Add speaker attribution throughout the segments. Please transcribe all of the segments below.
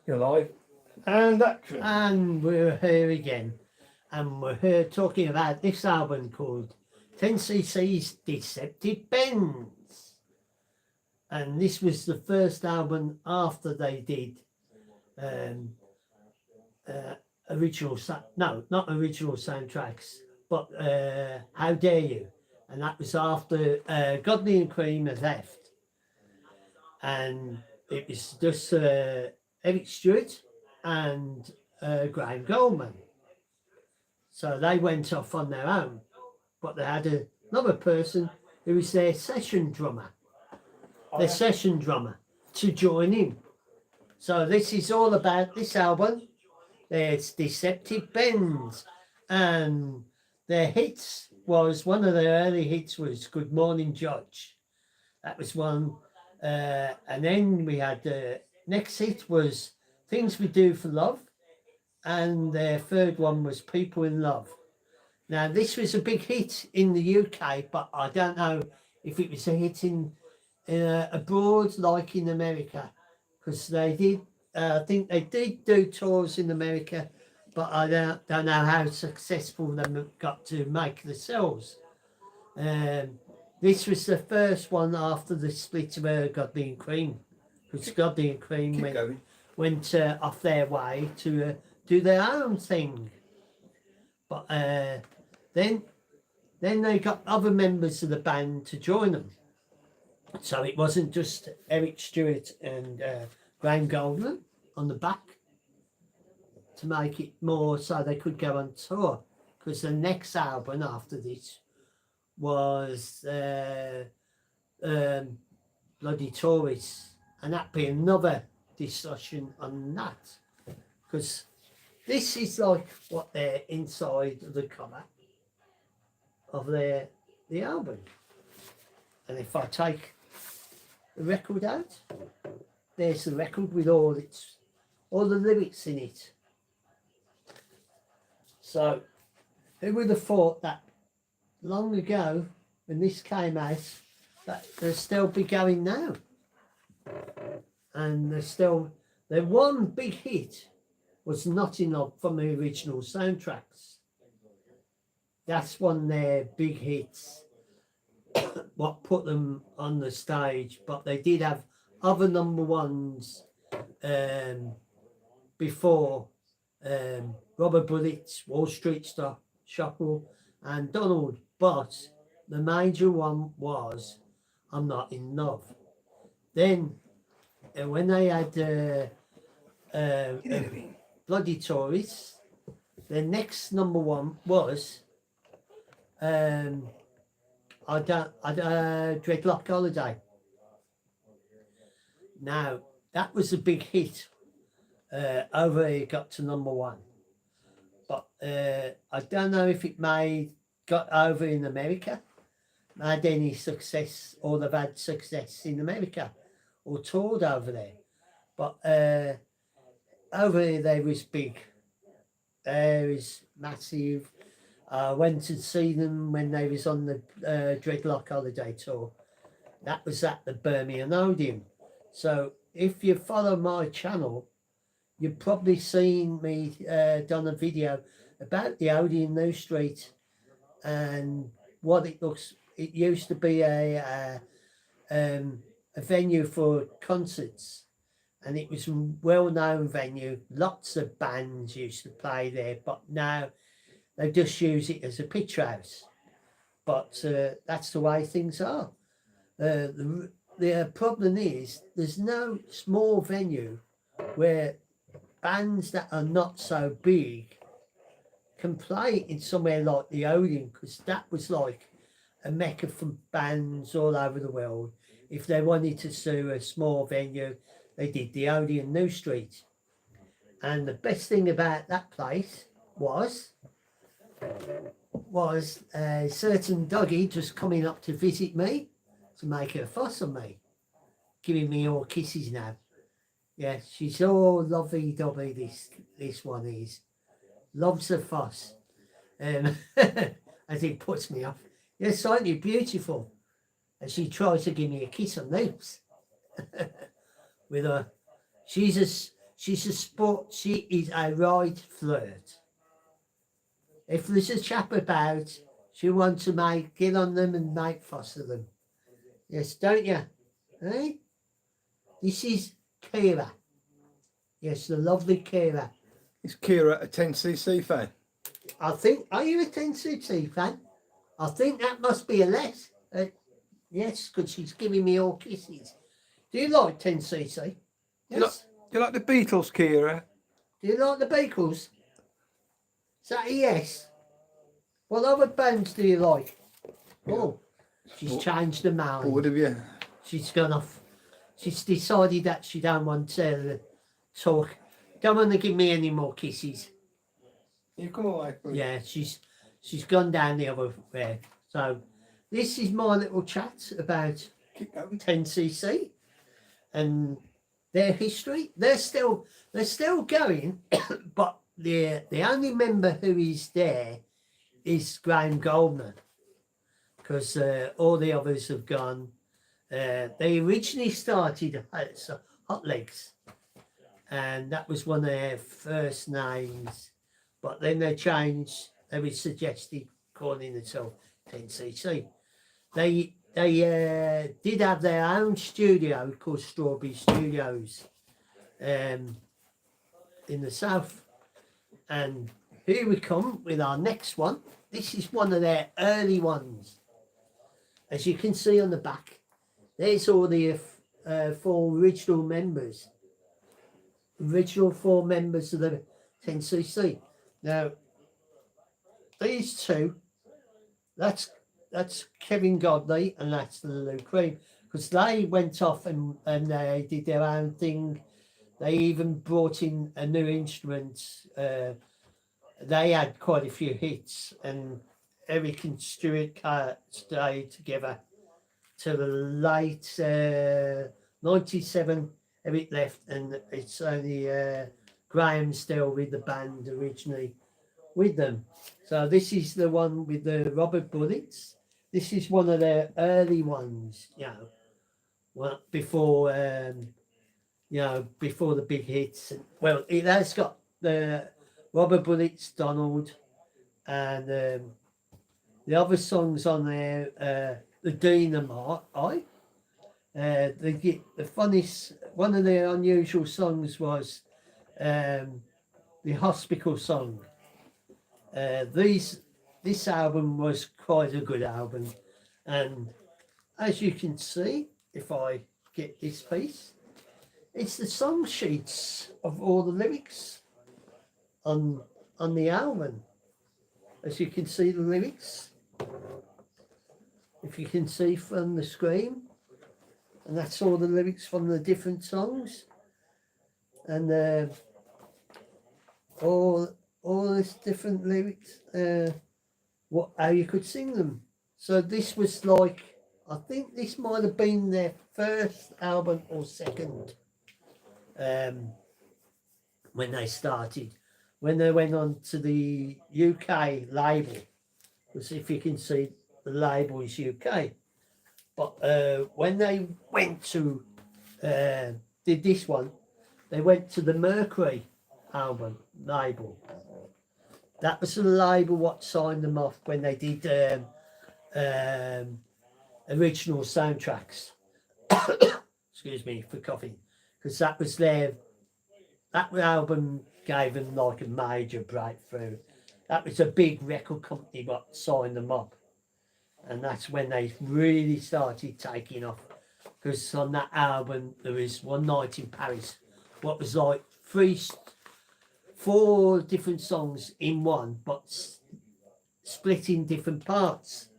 Speaker 1: You're live and action.
Speaker 2: And we're here again, and we're here talking about this album called 10cc's Deceptive Bends. And this was the first album after they did not original soundtracks, but How Dare You, and that was after Godley and Cream had left, and it was just Eric Stewart and Graham Goldman. So they went off on their own, but they had another person who was their session drummer, to join in. So this is all about this album. There's Deceptive Bends, and their hits was, one of their early hits was Good Morning Judge. That was one. And then we had the next hit was Things We Do for Love, and their third one was People in Love. Now this was a big hit in the UK, but I don't know if it was a hit in abroad like in America, because they did. I think they did do tours in America, but I don't know how successful they got to make themselves. This was the first one after the split of Godley and Cream, because Godley and Cream went off their way to do their own thing. But then they got other members of the band to join them. So it wasn't just Eric Stewart and Graham Goldman on the back, to make it more so they could go on tour. Because the next album after this was Bloody Tories, and that'd be another discussion on that, because this is like what they're inside of the cover of the album. And if I take the record out, there's the record with all the lyrics in it. So who would have thought that long ago, when this came out, that they'll still be going now? And their one big hit was Not Enough from the original soundtracks. That's one of their big hits, what put them on the stage. But they did have other number ones before, Rubber Bullets, Wall Street Shuffle, and Donald. But the major one was I'm Not in Love. Then when they had Bloody Tories, the next number one was Dreadlock Holiday. Now that was a big hit. Over it got to number one, but I don't know if it got over in America, had any success, or they've had success in America or toured over there. But over here they was big. There is massive. I went to see them when they was on the Dreadlock Holiday tour. That was at the Birmingham Odeon. So if you follow my channel, you've probably seen me done a video about the Odeon New Street and what it looks. It used to be a venue for concerts, and it was a well-known venue. Lots of bands used to play there, but now they just use it as a picture house. But that's the way things are. The problem is there's no small venue where bands that are not so big can play in somewhere like the Odeon, because that was like a mecca for bands all over the world. If they wanted to sue a small venue, they did the Odeon New Street. And the best thing about that place was a certain doggy just coming up to visit me to make a fuss on me, giving me all kisses now. Yeah, she's all lovey-dovey, this one is. Loves a fuss. As it puts me off. You're slightly beautiful. And she tries to give me a kiss on the lips. With her, she's she's a sport. She is a right flirt. If there's a chap about, she wants to get on them and make fuss of them. Yes, don't you? Eh? This is Kira. Yes, the lovely Kira.
Speaker 3: Is Kira a 10cc fan?
Speaker 2: I think, are you a 10cc fan? I think that must be a less. Yes, because she's giving me all kisses. Do you like 10cc? Yes.
Speaker 3: Do you like the Beatles, Kira?
Speaker 2: Do you like the Beatles? Is that a yes? What other bands do you like? Oh, she's changed her mind.
Speaker 3: Bored of you?
Speaker 2: She's gone off. She's decided that she don't want to talk. Don't want to give me any more kisses.
Speaker 3: You come away.
Speaker 2: Yeah, she's gone down the other way. So this is my little chat about 10cc and their history. They're still going, but the only member who is there is Graham Goldman, because all the others have gone. They originally started as Hot Legs, and that was one of their first names, but then they changed. They were suggested calling themselves 10cc. They did have their own studio called Strawberry Studios in the south. And here we come with our next one. This is one of their early ones. As you can see on the back, there's all the four original members. Original four members of the 10cc. Now, these two, that's Kevin Godley and that's the Lou Cream, because they went off and they did their own thing. They even brought in a new instrument. They had quite a few hits, and Eric and Stuart stayed together till the late 97. Eric left, and it's only Graham still with the band originally with them. So this is the one with the rubber bullets. This is one of their early ones, before before the big hits. Well, it has got the Rubber Bullets, Donald, and the other songs on there, the Dynamite. The funniest, one of the unusual songs was the Hospital song. This album was quite a good album, and as you can see, if I get this piece, it's the song sheets of all the lyrics on the album. As you can see the lyrics, if you can see from the screen, and that's all the lyrics from the different songs, and all this different lyrics, how you could sing them. So this was like, I think this might have been their first album or second, when they started, when they went on to the UK label, because if you can see, the label is UK. But when they went to did this one, they went to the Mercury album label. That was the label what signed them off when they did original soundtracks. Excuse me for coughing, because that was that album gave them like a major breakthrough. That was a big record company what signed them up, and that's when they really started taking off. Because on that album there was One Night in Paris, what was like 4 different songs in one, but split in different parts.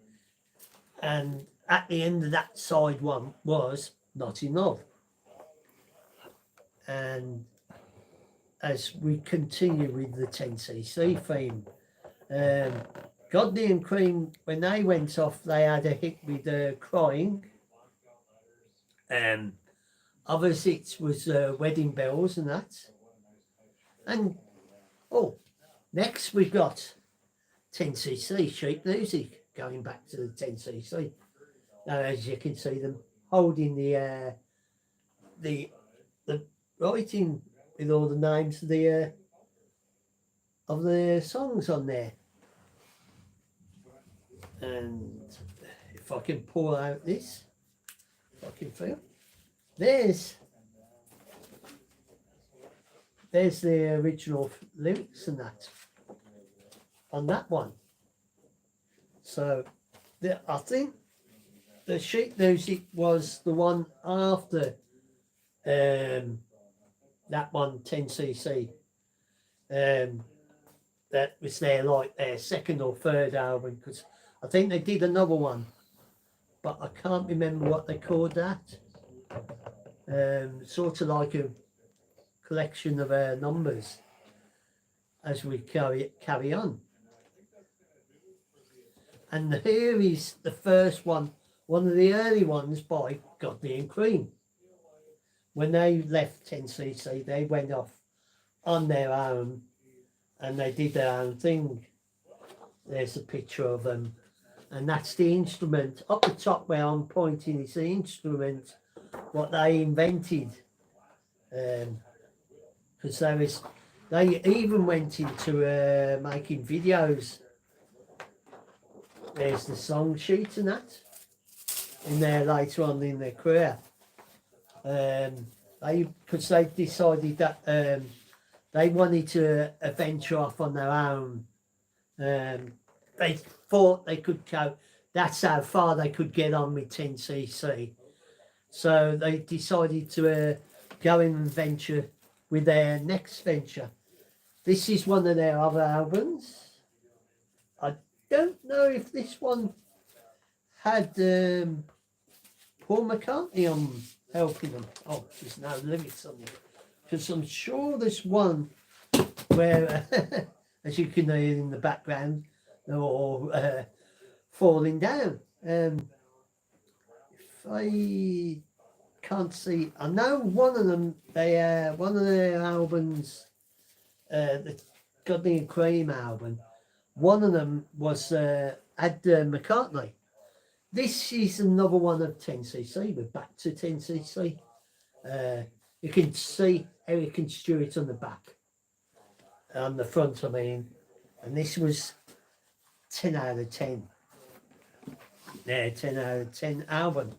Speaker 2: And at the end of that side one was Not in Love. And as we continue with the 10cc theme, Godley and Cream, when they went off, they had a hit with Crying. Other hits was Wedding Bells and that. And next we've got 10cc, Sheet Music, going back to the 10cc. Now, as you can see them holding the writing with all the names of the songs on there. And if I can pull out this, if I can feel, there's the original lyrics and that on that one. So I think the sheet music was the one after that one 10cc. That was their second or third album, because I think they did another one, but I can't remember what they called that. Sort of like a collection of numbers as we carry on. And here is the first one of the early ones by Godley and Creme. When they left 10cc, they went off on their own and they did their own thing. There's a picture of them, and that's the instrument up the top where I'm pointing. Is the instrument what they invented, because they even went into making videos. There's the song sheet and that in there later on in their career. Because they decided that they wanted to venture off on their own. They thought they could go, that's how far they could get on with 10cc. So they decided to go and venture with their next venture. This is one of their other albums. I don't know if this one had Paul McCartney on helping them. Oh, there's no lyrics on it. Because I'm sure there's one where, as you can hear in the background, they're all falling down. If I can't see, I know one of them, one of their albums, the Godley and Creme album, one of them was had McCartney. This is another one of 10cc. We're back to 10cc. You can see Eric and Stuart on the back, on the front, I mean, and this was 10 out of 10. Yeah, 10 out of 10 album.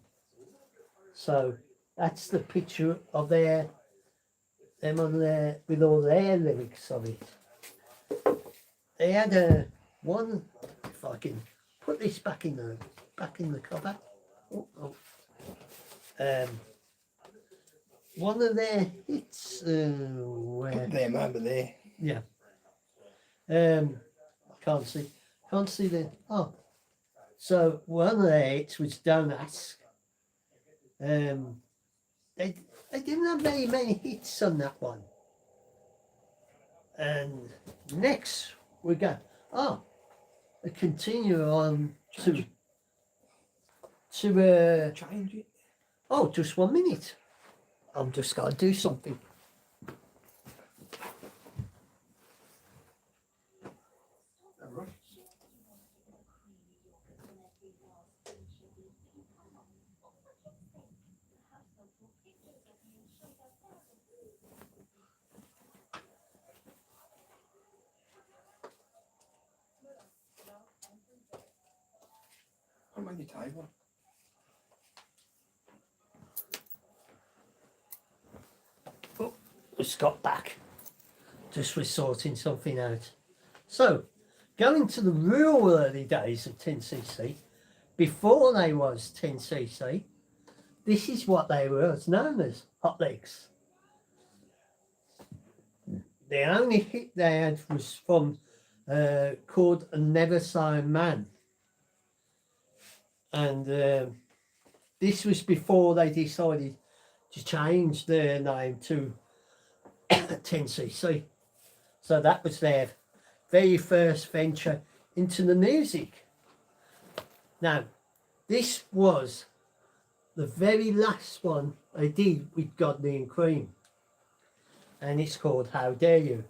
Speaker 2: So that's the picture of them on there with all their lyrics of it. They had one, if I can put this back in the cover. One of their hits.
Speaker 3: Put them over there.
Speaker 2: Yeah. I can't see the. Oh, so one of their hits was "Don't Ask." They didn't have very many hits on that one. And next we go. Oh, we continue on to
Speaker 3: Change it.
Speaker 2: Oh, just 1 minute. I'm just got to do something.
Speaker 3: I'm on your table.
Speaker 2: Just got back. Just was sorting something out. So, going to the real early days of 10cc, before they was 10cc, this is what they were known as, Hot Legs. The only hit they had was from called A Never Sane Man. And this was before they decided to change their name to 10cc. So that was their very first venture into the music. Now, this was the very last one I did with Godley and Creme, and it's called How Dare You.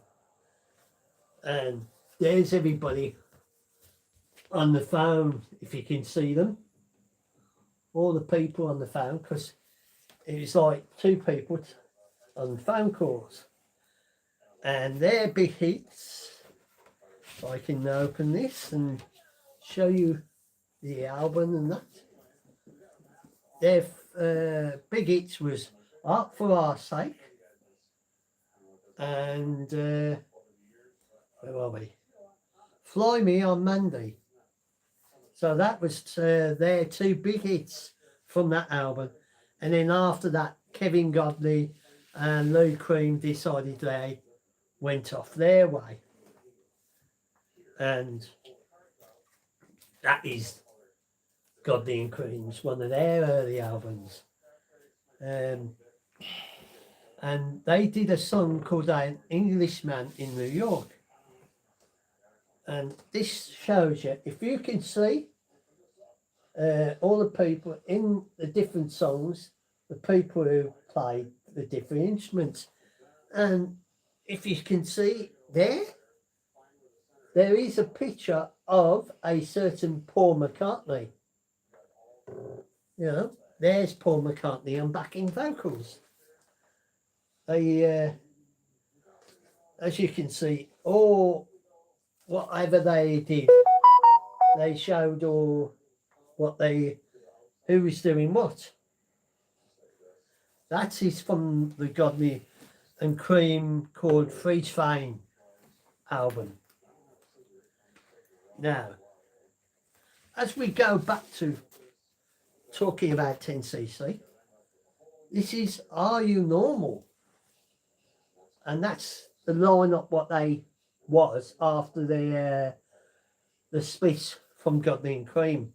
Speaker 2: And there's everybody on the phone, if you can see them, all the people on the phone, because it was like two people on phone calls. And they're big hits. So I can open this and show you the album and that. Their big hits was Art for Our Sake and where are we? Fly Me on Monday. So that was their two big hits from that album. And then after that, Kevin Godley and Lou Cream decided they went off their way. And that is Godley and Cream's one of their early albums. And they did a song called An Englishman in New York. And this shows you, if you can see all the people in the different songs, the people who played the different instruments. And if you can see there is a picture of a certain Paul McCartney. You know, there's Paul McCartney on backing vocals. They, as you can see, all whatever they did, they showed all who was doing what. That is from the Godley and Cream called Freeze Fame album. Now, as we go back to talking about 10cc, this is Are You Normal? And that's the lineup what they was after the split from Godley and Cream.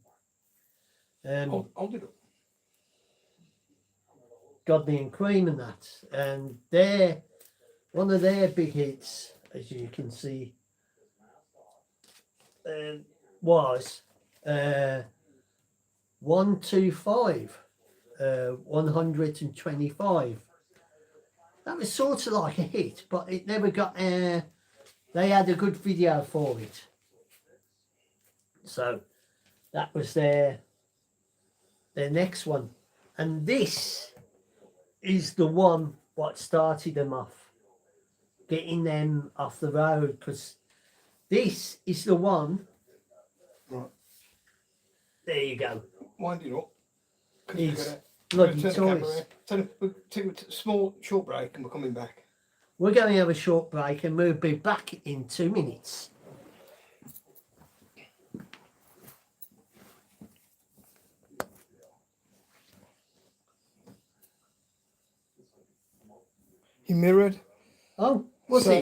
Speaker 3: Hold it up.
Speaker 2: Godley and Cream and that, and one of their big hits, as you can see, was 125, 125. That was sort of like a hit, but it never got. They had a good video for it, so that was their next one, and this is the one what started them off, getting them off the road, because this is the one.
Speaker 3: Right.
Speaker 2: There you go.
Speaker 3: Wind it up.
Speaker 2: It's bloody toys.
Speaker 3: We'll take a small short break and we're coming back.
Speaker 2: We're going to have a short break and we'll be back in 2 minutes.
Speaker 3: He mirrored.
Speaker 2: Oh, what's
Speaker 3: So-
Speaker 2: it?